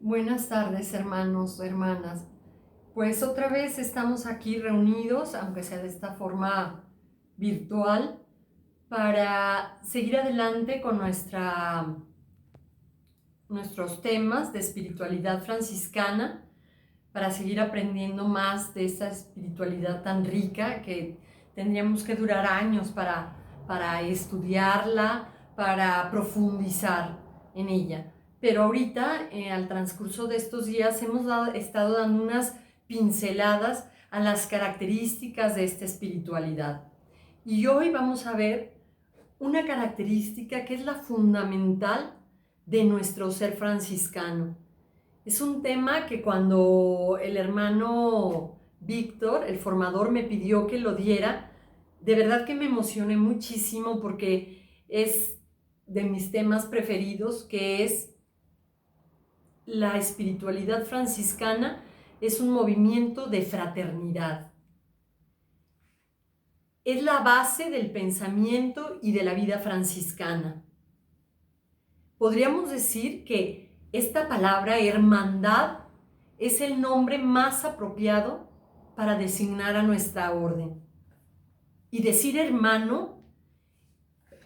Buenas tardes, hermanos, hermanas. Pues otra vez estamos aquí reunidos, aunque sea de esta forma virtual, para seguir adelante con nuestros temas de espiritualidad franciscana, para seguir aprendiendo más de esta espiritualidad tan rica que tendríamos que durar años para estudiarla, para profundizar en ella. Pero ahorita, al transcurso de estos días, hemos estado dando unas pinceladas a las características de esta espiritualidad. Y hoy vamos a ver una característica que es la fundamental de nuestro ser franciscano. Es un tema que cuando el hermano Víctor, el formador, me pidió que lo diera, de verdad que me emocioné muchísimo porque es de mis temas preferidos, que es la espiritualidad franciscana. Es un movimiento de fraternidad. Es la base del pensamiento y de la vida franciscana. Podríamos decir que esta palabra hermandad es el nombre más apropiado para designar a nuestra orden. Y decir hermano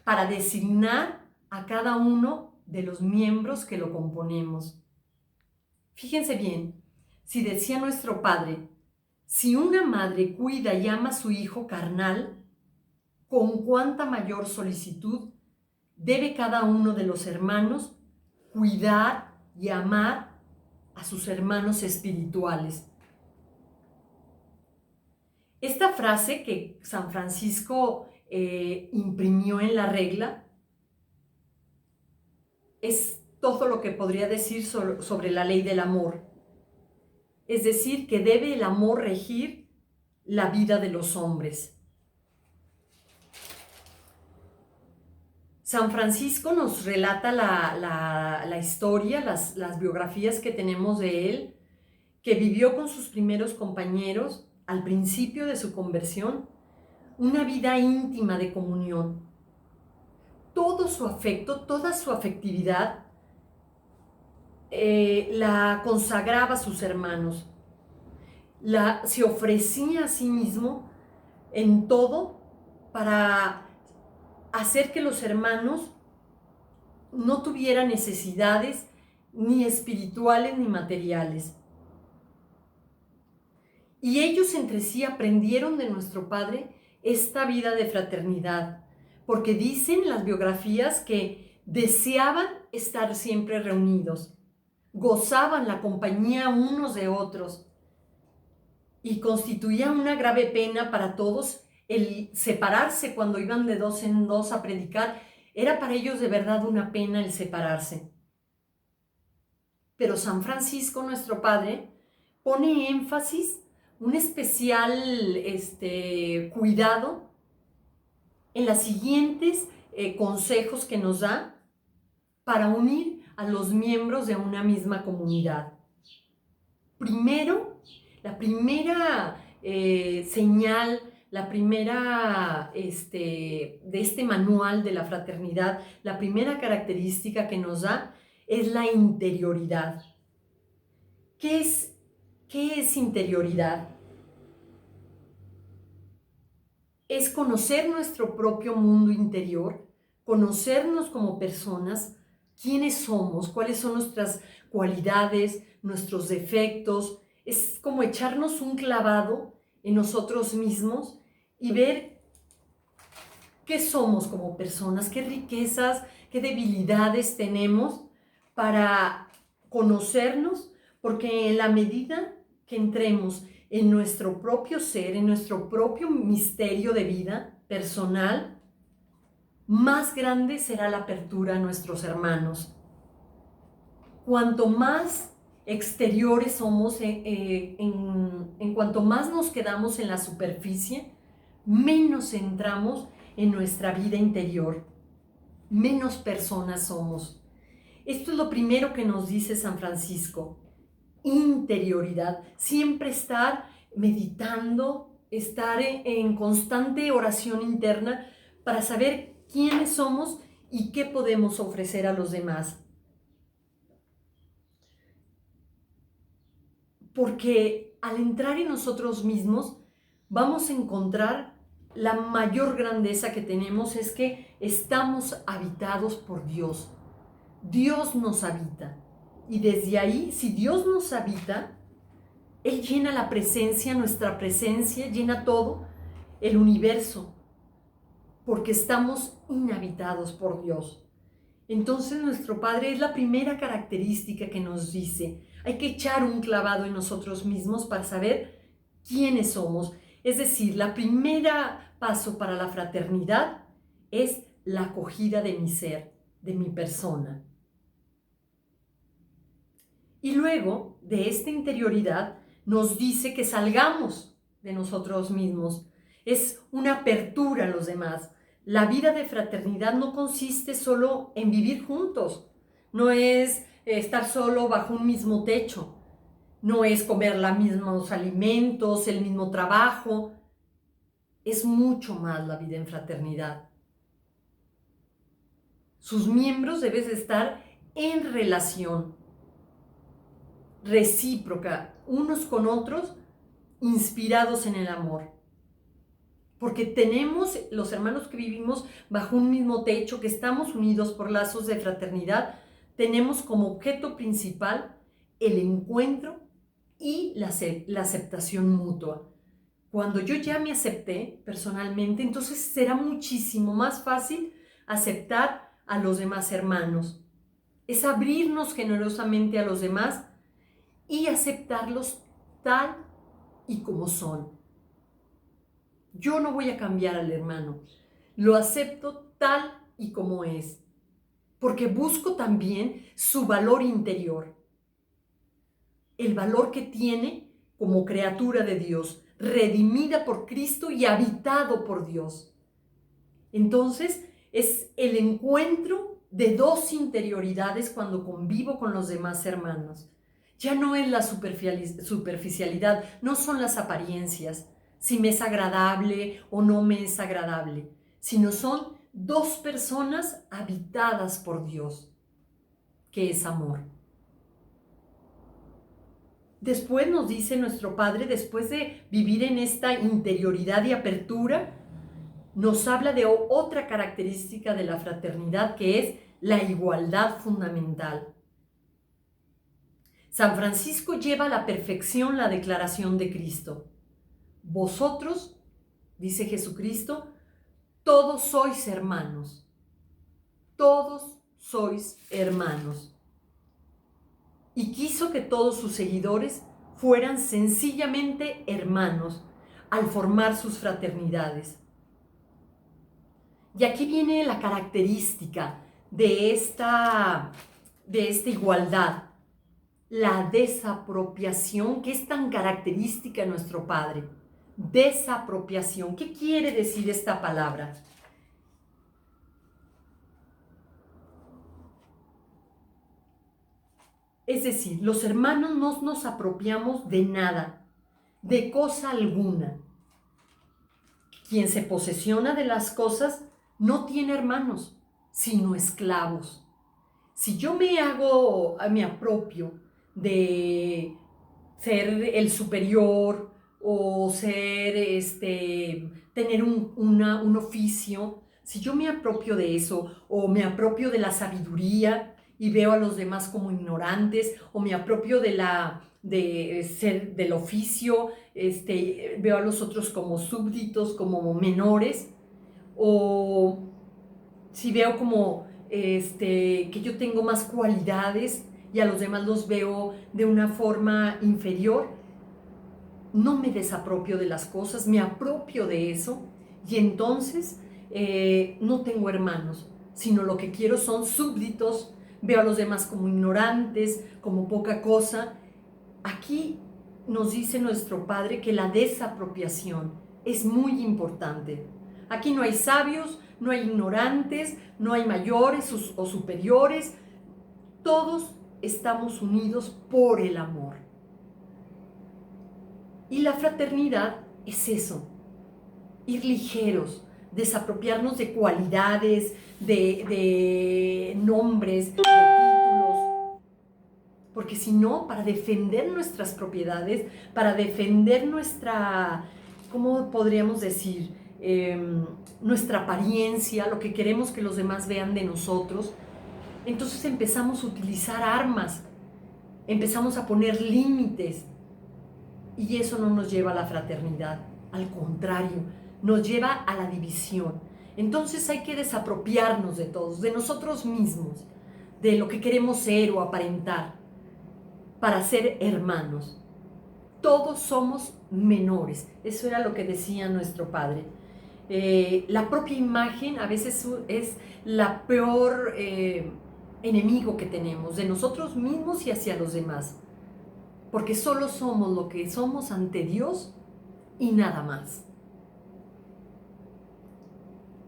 para designar a cada uno de los miembros que lo componemos. Fíjense bien, si decía nuestro Padre, si una madre cuida y ama a su hijo carnal, con cuánta mayor solicitud debe cada uno de los hermanos cuidar y amar a sus hermanos espirituales. Esta frase que San Francisco imprimió en la regla es todo lo que podría decir sobre la ley del amor. Es decir, que debe el amor regir la vida de los hombres. San Francisco nos relata la historia, las biografías que tenemos de él, que vivió con sus primeros compañeros al principio de su conversión, una vida íntima de comunión. Todo su afecto, toda su afectividad la consagraba a sus hermanos. Se ofrecía a sí mismo en todo para hacer que los hermanos no tuvieran necesidades ni espirituales ni materiales. Y ellos entre sí aprendieron de nuestro Padre esta vida de fraternidad, porque dicen las biografías que deseaban estar siempre reunidos, gozaban la compañía unos de otros, y constituía una grave pena para todos el separarse cuando iban de dos en dos a predicar. Era para ellos de verdad una pena el separarse. Pero San Francisco, nuestro Padre, pone énfasis, un especial cuidado en los siguientes consejos que nos da para unir a los miembros de una misma comunidad. Primero, la primera señal, la primera de este manual de la fraternidad, la primera característica que nos da es la interioridad. ¿Qué es interioridad? Es conocer nuestro propio mundo interior, conocernos como personas, quiénes somos, cuáles son nuestras cualidades, nuestros defectos. Es como echarnos un clavado en nosotros mismos y ver qué somos como personas, qué riquezas, qué debilidades tenemos para conocernos, porque en la medida que entremos en nuestro propio ser, en nuestro propio misterio de vida personal, más grande será la apertura a nuestros hermanos. Cuanto más exteriores somos, en cuanto más nos quedamos en la superficie, menos entramos en nuestra vida interior, menos personas somos. Esto es lo primero que nos dice San Francisco. Interioridad, siempre estar meditando, estar en constante oración interna para saber quiénes somos y qué podemos ofrecer a los demás. porque al entrar en nosotros mismos vamos a encontrar la mayor grandeza que tenemos es que estamos habitados por Dios. Dios nos habita. Y desde ahí, si Dios nos habita, Él llena la presencia, nuestra presencia, llena todo el universo, porque estamos inhabitados por Dios. Entonces nuestro Padre es la primera característica que nos dice, hay que echar un clavado en nosotros mismos para saber quiénes somos. Es decir, la primera paso para la fraternidad es la acogida de mi ser, de mi persona. Y luego de esta interioridad nos dice que salgamos de nosotros mismos. Es una apertura a los demás. La vida de fraternidad no consiste solo en vivir juntos, no es estar solo bajo un mismo techo, no es comer los mismos alimentos, el mismo trabajo. Es mucho más la vida en fraternidad. Sus miembros deben estar en relación recíproca, unos con otros, inspirados en el amor. Porque tenemos, los hermanos que vivimos bajo un mismo techo, que estamos unidos por lazos de fraternidad, tenemos como objeto principal el encuentro y la aceptación mutua. Cuando yo ya me acepté personalmente, entonces será muchísimo más fácil aceptar a los demás hermanos. Es abrirnos generosamente a los demás y aceptarlos tal y como son. Yo no voy a cambiar al hermano, lo acepto tal y como es, porque busco también su valor interior, el valor que tiene como criatura de Dios, redimida por Cristo y habitado por Dios. Entonces, es el encuentro de dos interioridades cuando convivo con los demás hermanos. Ya no es la superficialidad, no son las apariencias, si me es agradable o no me es agradable, sino son dos personas habitadas por Dios, que es amor. Después nos dice nuestro Padre, después de vivir en esta interioridad y apertura, nos habla de otra característica de la fraternidad, que es la igualdad fundamental. San Francisco lleva a la perfección la declaración de Cristo. Vosotros, dice Jesucristo, todos sois hermanos. Todos sois hermanos. Y quiso que todos sus seguidores fueran sencillamente hermanos al formar sus fraternidades. Y aquí viene la característica de esta igualdad, la desapropiación, que es tan característica de nuestro Padre. Desapropiación. ¿Qué quiere decir esta palabra? Es decir, los hermanos no nos apropiamos de nada, de cosa alguna. Quien se posesiona de las cosas no tiene hermanos, sino esclavos. Si yo me apropio de ser el superior o tener un oficio, si yo me apropio de eso o me apropio de la sabiduría y veo a los demás como ignorantes o me apropio del oficio, veo a los otros como súbditos, como menores, o si veo como que yo tengo más cualidades y a los demás los veo de una forma inferior, no me desapropio de las cosas, me apropio de eso y entonces no tengo hermanos, sino lo que quiero son súbditos, veo a los demás como ignorantes, como poca cosa. Aquí nos dice nuestro Padre que la desapropiación es muy importante. Aquí no hay sabios, no hay ignorantes, no hay mayores o superiores. Todos estamos unidos por el amor. Y la fraternidad es eso, ir ligeros, desapropiarnos de cualidades, de nombres, de títulos, porque porque si no, para defender nuestras propiedades, para defender nuestra, ¿cómo podríamos decir? Nuestra apariencia, lo que queremos que los demás vean de nosotros, entonces empezamos a utilizar armas, empezamos a poner límites, y eso no nos lleva a la fraternidad, al contrario, nos lleva a la división. Entonces hay que desapropiarnos de todos, de nosotros mismos, de lo que queremos ser o aparentar, para ser hermanos. Todos somos menores, eso era lo que decía nuestro padre. La propia imagen a veces es la peor enemigo que tenemos, de nosotros mismos y hacia los demás, porque solo somos lo que somos ante Dios y nada más.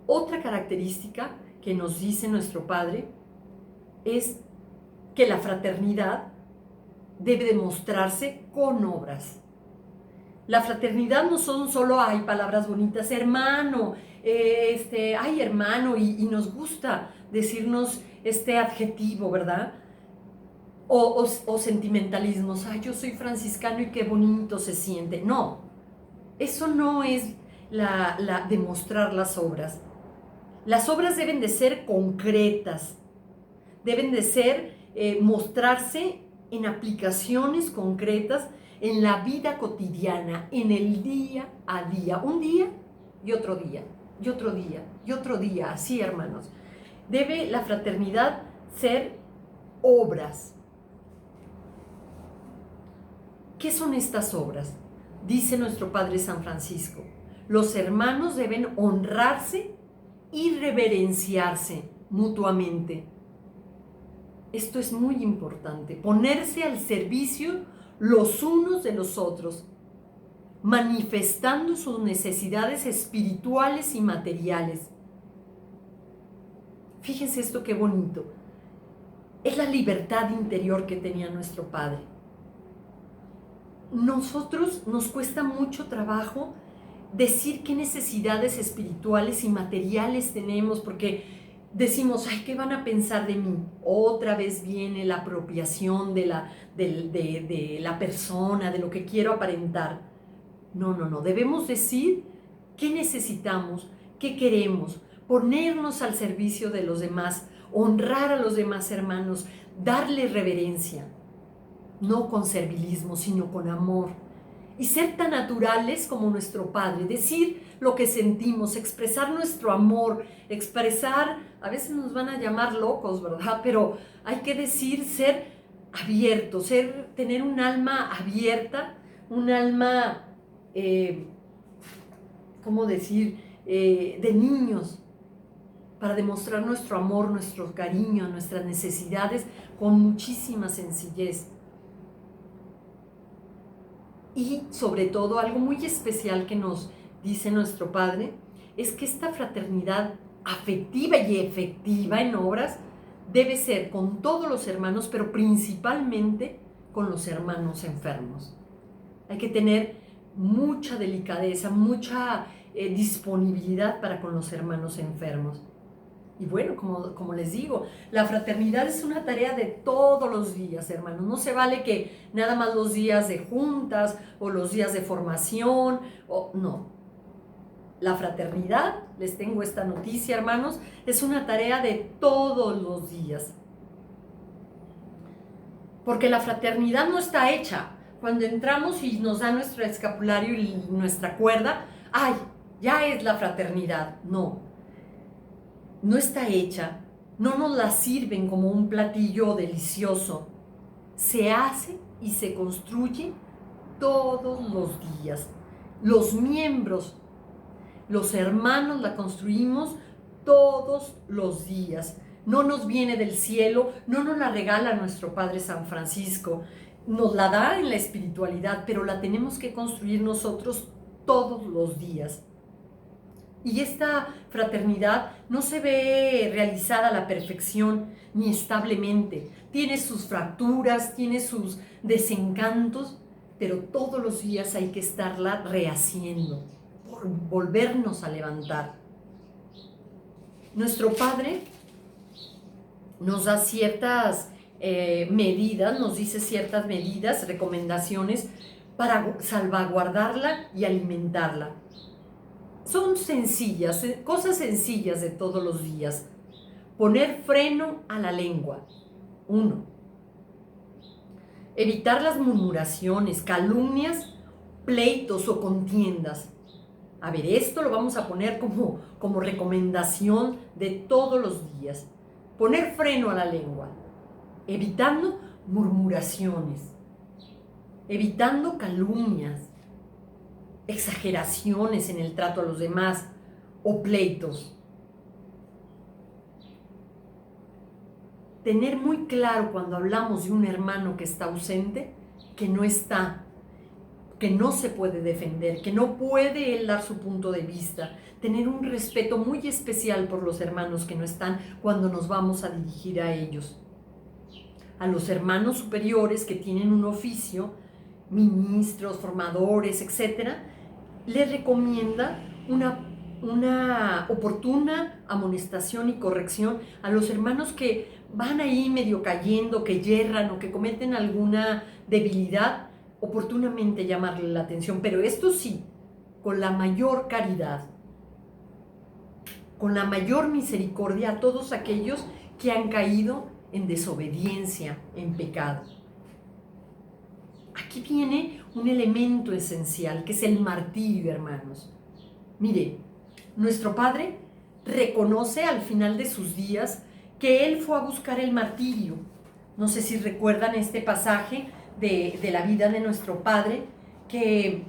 Otra característica que nos dice nuestro Padre es que la fraternidad debe demostrarse con obras. La fraternidad no son solo, hay palabras bonitas, hermano, ay hermano, y nos gusta decirnos este adjetivo, ¿verdad? O sentimentalismos, ay, yo soy franciscano y qué bonito se siente. No, eso no es demostrar las obras. Las obras deben de ser concretas, deben de ser, mostrarse en aplicaciones concretas en la vida cotidiana, en el día a día, un día y otro día, y otro día, y otro día, así hermanos. Debe la fraternidad ser obras. ¿Qué son estas obras? Dice nuestro Padre San Francisco, los hermanos deben honrarse y reverenciarse mutuamente. Esto es muy importante, ponerse al servicio los unos de los otros, manifestando sus necesidades espirituales y materiales. Fíjense esto qué bonito. Es la libertad interior que tenía nuestro Padre. Nosotros nos cuesta mucho trabajo decir qué necesidades espirituales y materiales tenemos, porque decimos, ay, ¿qué van a pensar de mí? Otra vez viene la apropiación de la persona, de lo que quiero aparentar. No, debemos decir qué necesitamos, qué queremos, ponernos al servicio de los demás, honrar a los demás hermanos, darle reverencia, no con servilismo, sino con amor. Y ser tan naturales como nuestro Padre, decir lo que sentimos, expresar nuestro amor, expresar, a veces nos van a llamar locos, ¿verdad? Pero hay que decir, ser abierto, tener un alma abierta, un alma, ¿cómo decir?, de niños, para demostrar nuestro amor, nuestro cariño, nuestras necesidades con muchísima sencillez. Y sobre todo, algo muy especial que nos dice nuestro Padre, es que esta fraternidad afectiva y efectiva en obras debe ser con todos los hermanos, pero principalmente con los hermanos enfermos. Hay que tener mucha delicadeza, mucha disponibilidad para con los hermanos enfermos. Y bueno, como les digo, la fraternidad es una tarea de todos los días, hermanos. No se vale que nada más los días de juntas o los días de formación, no. La fraternidad, les tengo esta noticia, hermanos, es una tarea de todos los días. Porque la fraternidad no está hecha. Cuando entramos y nos da nuestro escapulario y nuestra cuerda, ¡ay! Ya es la fraternidad. No está hecha, no nos la sirven como un platillo delicioso. Se hace y se construye todos los días. Los miembros, los hermanos la construimos todos los días. No nos viene del cielo, no nos la regala nuestro Padre San Francisco. Nos la da en la espiritualidad, pero la tenemos que construir nosotros todos los días. Y esta fraternidad no se ve realizada a la perfección ni establemente. Tiene sus fracturas, tiene sus desencantos, pero todos los días hay que estarla rehaciendo, por volvernos a levantar. Nuestro Padre nos da ciertas medidas, nos dice ciertas medidas, recomendaciones para salvaguardarla y alimentarla. Son sencillas, cosas sencillas de todos los días. Poner freno a la lengua. 1. Evitar las murmuraciones, calumnias, pleitos o contiendas. A ver, esto lo vamos a poner como recomendación de todos los días. Poner freno a la lengua, evitando murmuraciones, evitando calumnias, exageraciones en el trato a los demás o pleitos. Tener muy claro cuando hablamos de un hermano que está ausente, que no está, que no se puede defender, que no puede él dar su punto de vista. Tener un respeto muy especial por los hermanos que no están cuando nos vamos a dirigir a ellos. A los hermanos superiores que tienen un oficio, ministros, formadores, etc., les recomienda una oportuna amonestación y corrección a los hermanos que van ahí medio cayendo, que yerran o que cometen alguna debilidad, oportunamente llamarle la atención, pero esto sí, con la mayor caridad, con la mayor misericordia a todos aquellos que han caído en desobediencia, en pecado. Aquí viene un elemento esencial, que es el martirio, hermanos. Mire, nuestro Padre reconoce al final de sus días que Él fue a buscar el martirio. No sé si recuerdan este pasaje de la vida de nuestro Padre, que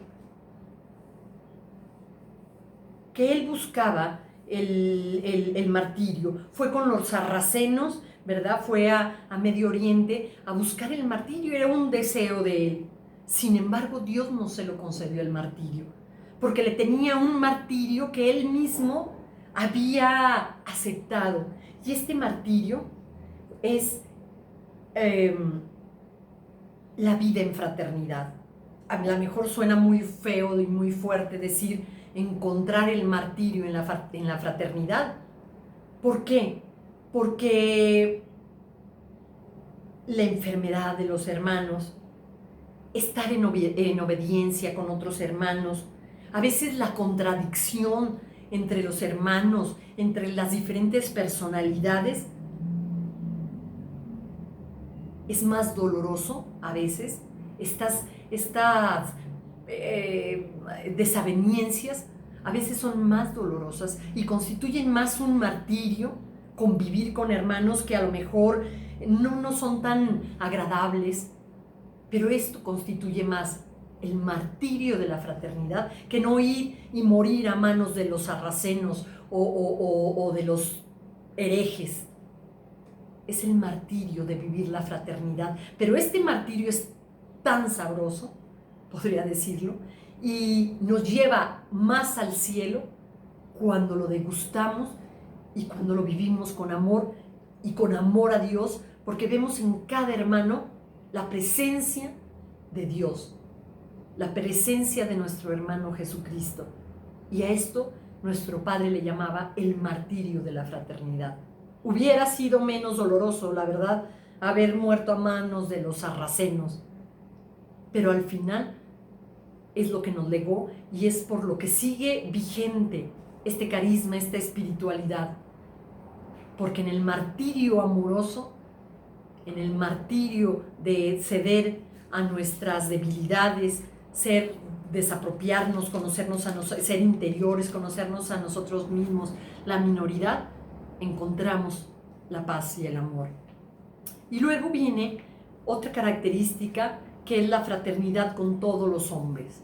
Él buscaba el martirio. Fue con los sarracenos, ¿verdad? Fue a Medio Oriente a buscar el martirio, era un deseo de Él. Sin embargo, Dios no se lo concedió el martirio, porque le tenía un martirio que Él mismo había aceptado. Y este martirio es la vida en fraternidad. A lo mejor suena muy feo y muy fuerte decir encontrar el martirio en la fraternidad. ¿Por qué? Porque la enfermedad de los hermanos, estar en obediencia con otros hermanos, a veces la contradicción entre los hermanos, entre las diferentes personalidades, es más doloroso a veces. Estas desavenencias a veces son más dolorosas y constituyen más un martirio convivir con hermanos que a lo mejor no son tan agradables, pero esto constituye más el martirio de la fraternidad que no ir y morir a manos de los sarracenos o de los herejes. Es el martirio de vivir la fraternidad, pero este martirio es tan sabroso, podría decirlo, y nos lleva más al cielo cuando lo degustamos y cuando lo vivimos con amor y con amor a Dios, porque vemos en cada hermano la presencia de Dios, la presencia de nuestro hermano Jesucristo. Y a esto nuestro Padre le llamaba el martirio de la fraternidad. Hubiera sido menos doloroso, la verdad, haber muerto a manos de los sarracenos, pero al final es lo que nos legó y es por lo que sigue vigente este carisma, esta espiritualidad. Porque en el martirio amoroso, en el martirio de ceder a nuestras debilidades, desapropiarnos, conocernos ser interiores, conocernos a nosotros mismos, la minoridad, encontramos la paz y el amor. Y luego viene otra característica, que es la fraternidad con todos los hombres.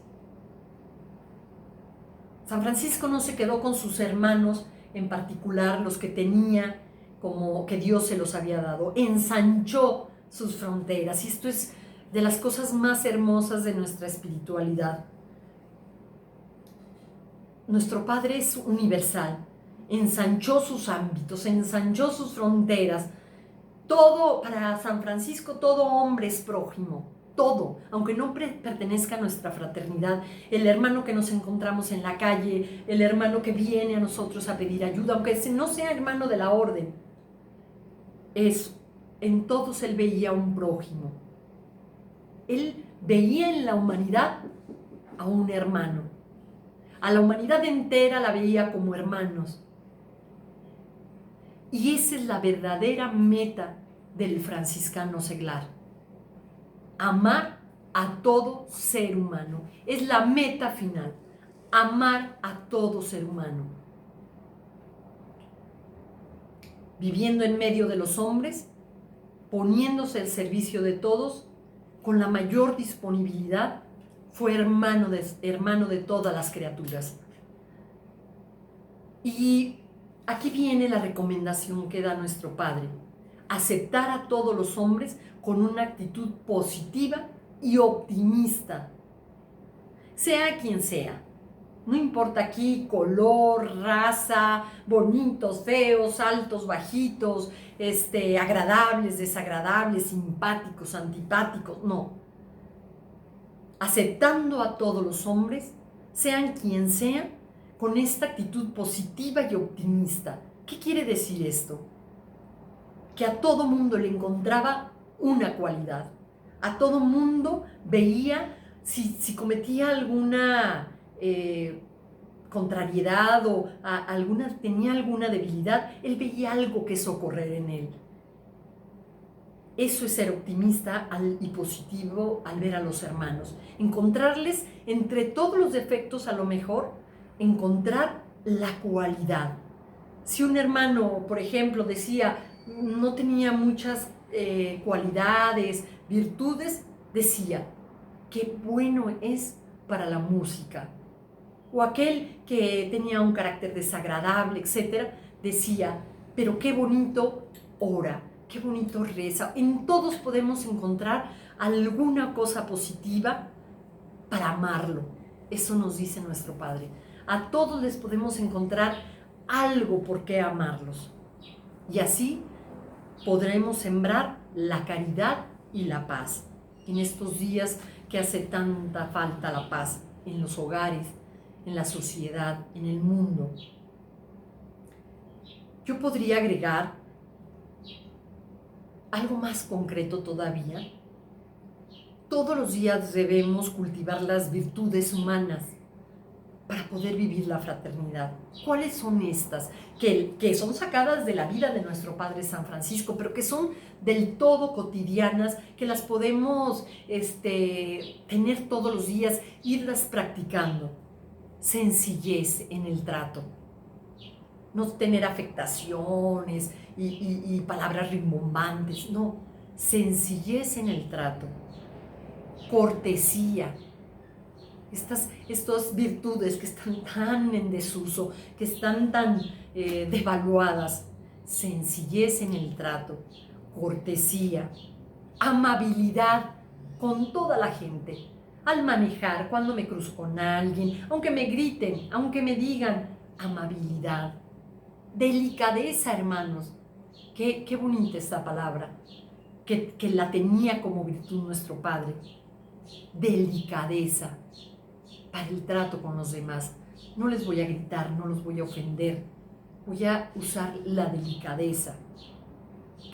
San Francisco no se quedó con sus hermanos, en particular los que tenía, como que Dios se los había dado, ensanchó sus fronteras, y esto es de las cosas más hermosas de nuestra espiritualidad. Nuestro Padre es universal, ensanchó sus ámbitos, ensanchó sus fronteras. Todo, para San Francisco, todo hombre es prójimo, todo, aunque no pertenezca a nuestra fraternidad. El hermano que nos encontramos en la calle, el hermano que viene a nosotros a pedir ayuda, aunque no sea hermano de la orden, es En todos él veía un prójimo. Él veía en la humanidad a un hermano. A la humanidad entera la veía como hermanos. Y esa es la verdadera meta del franciscano seglar. Amar a todo ser humano. Es la meta final. Amar a todo ser humano. Viviendo en medio de los hombres, poniéndose al servicio de todos, con la mayor disponibilidad, fue hermano de todas las criaturas. Y aquí viene la recomendación que da nuestro Padre: aceptar a todos los hombres con una actitud positiva y optimista, sea quien sea. No importa aquí color, raza, bonitos, feos, altos, bajitos, agradables, desagradables, simpáticos, antipáticos, no. Aceptando a todos los hombres, sean quien sean, con esta actitud positiva y optimista. ¿Qué quiere decir esto? Que a todo mundo le encontraba una cualidad. A todo mundo veía si cometía alguna contrariedad o tenía alguna debilidad, él veía algo que socorrer en él. Eso es ser optimista y positivo al ver a los hermanos. Encontrarles, entre todos los defectos, a lo mejor, encontrar la cualidad. Si un hermano, por ejemplo, decía, no tenía muchas cualidades, virtudes, decía, qué bueno es para la música. O aquel que tenía un carácter desagradable, etc., decía, pero qué bonito ora, qué bonito reza. En todos podemos encontrar alguna cosa positiva para amarlo. Eso nos dice nuestro Padre. A todos les podemos encontrar algo por qué amarlos. Y así podremos sembrar la caridad y la paz. En estos días que hace tanta falta la paz en los hogares, en la sociedad, en el mundo. Yo podría agregar algo más concreto todavía. Todos los días debemos cultivar las virtudes humanas para poder vivir la fraternidad. ¿Cuáles son estas? Que son sacadas de la vida de nuestro Padre San Francisco, pero que son del todo cotidianas, que las podemos tener todos los días, irlas practicando. Sencillez en el trato. No tener afectaciones y palabras rimbombantes, no. Sencillez en el trato. Cortesía. Estas virtudes que están tan en desuso, que están tan devaluadas. Sencillez en el trato, cortesía, amabilidad con toda la gente. Al manejar, cuando me cruzo con alguien, aunque me griten, aunque me digan, amabilidad, delicadeza, hermanos. Qué bonita esta palabra, que la tenía como virtud nuestro Padre. Delicadeza para el trato con los demás. No les voy a gritar, no los voy a ofender. Voy a usar la delicadeza.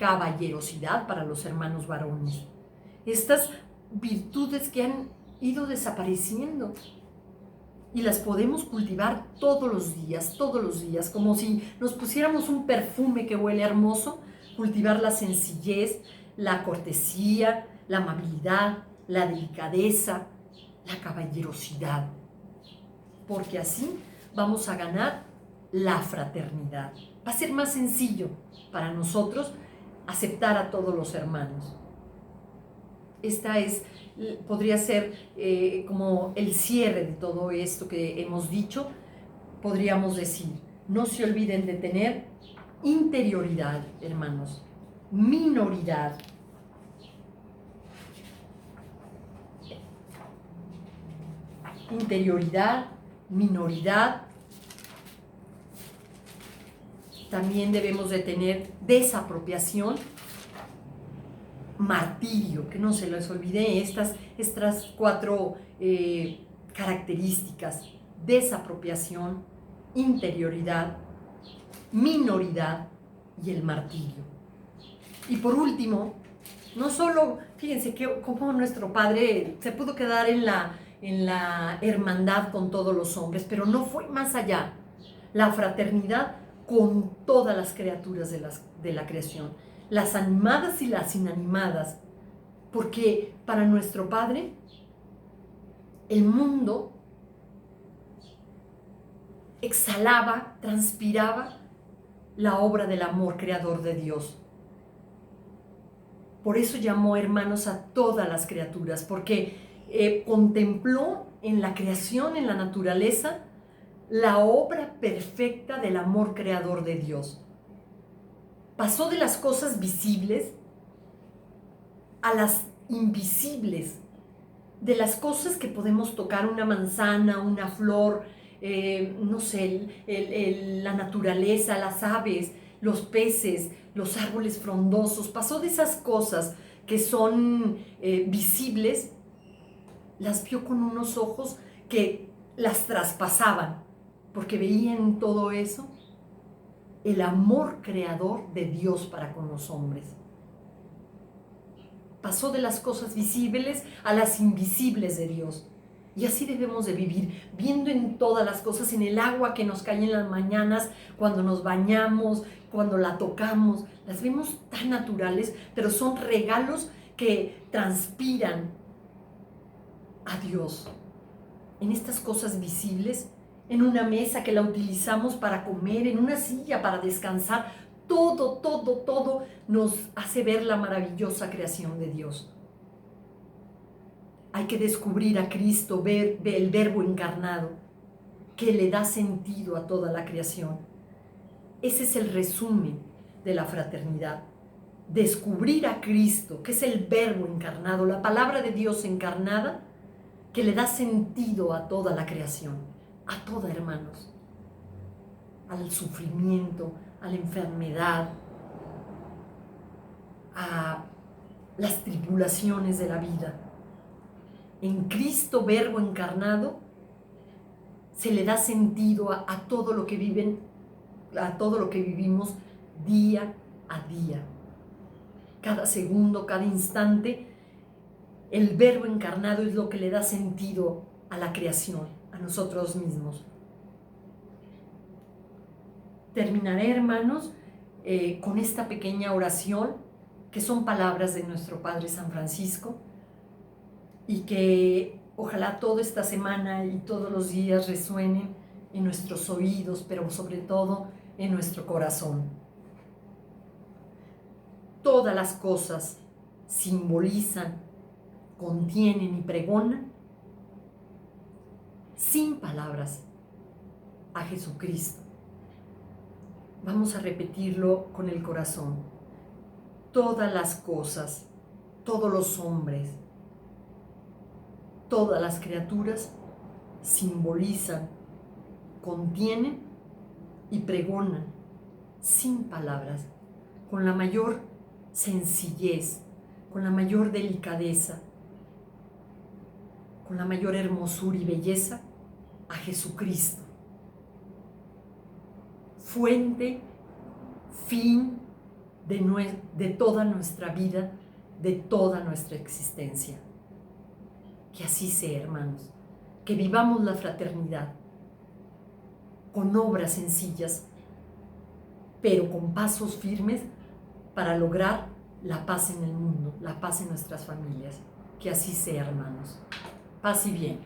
Caballerosidad para los hermanos varones. Estas virtudes que han ido desapareciendo y las podemos cultivar todos los días, como si nos pusiéramos un perfume que huele hermoso, cultivar la sencillez, la cortesía, la amabilidad, la delicadeza, la caballerosidad, porque así vamos a ganar la fraternidad. Va a ser más sencillo para nosotros aceptar a todos los hermanos. Podría ser como el cierre de todo esto que hemos dicho. Podríamos decir, no se olviden de tener interioridad, hermanos, minoridad. Interioridad, minoridad. También debemos de tener desapropiación, martirio, que no se les olvide estas 4 características: desapropiación, interioridad, minoridad y el martirio. Y por último, no solo, fíjense cómo nuestro Padre se pudo quedar en la hermandad con todos los hombres, pero no fue más allá. La fraternidad con todas las criaturas de la creación, las animadas y las inanimadas, porque para nuestro Padre el mundo exhalaba, transpiraba la obra del amor creador de Dios. Por eso llamó hermanos a todas las criaturas, porque contempló en la creación, en la naturaleza, la obra perfecta del amor creador de Dios. Pasó de las cosas visibles a las invisibles, de las cosas que podemos tocar, una manzana, una flor, no sé, la naturaleza, las aves, los peces, los árboles frondosos. Pasó de esas cosas que son visibles, las vio con unos ojos que las traspasaban, porque veía en todo eso el amor creador de Dios para con los hombres. Pasó de las cosas visibles a las invisibles de Dios. Y así debemos de vivir, viendo en todas las cosas, en el agua que nos cae en las mañanas, cuando nos bañamos, cuando la tocamos. Las vemos tan naturales, pero son regalos que transpiran a Dios. En estas cosas visibles, en una mesa que la utilizamos para comer, en una silla para descansar, todo nos hace ver la maravillosa creación de Dios. Hay que descubrir a Cristo, ver el Verbo encarnado, que le da sentido a toda la creación. Ese es el resumen de la fraternidad. Descubrir a Cristo, que es el Verbo encarnado, la palabra de Dios encarnada, que le da sentido a toda la creación, a toda, hermanos, al sufrimiento, a la enfermedad, a las tribulaciones de la vida. En Cristo, Verbo encarnado, se le da sentido a todo lo que viven, a todo lo que vivimos día a día. Cada segundo, cada instante, el Verbo encarnado es lo que le da sentido a la creación, a nosotros mismos. Terminaré, hermanos, con esta pequeña oración, que son palabras de nuestro Padre San Francisco, y que ojalá toda esta semana y todos los días resuenen en nuestros oídos, pero sobre todo en nuestro corazón. Todas las cosas simbolizan, contienen y pregonan, sin palabras, a Jesucristo. Vamos a repetirlo con el corazón. Todas las cosas, todos los hombres, todas las criaturas simbolizan, contienen y pregonan, sin palabras, con la mayor sencillez, con la mayor delicadeza, con la mayor hermosura y belleza, a Jesucristo. Fuente, fin de toda nuestra vida, de toda nuestra existencia. Que así sea, hermanos, que vivamos la fraternidad con obras sencillas, pero con pasos firmes para lograr la paz en el mundo, la paz en nuestras familias. Que así sea, hermanos. Paz y bien.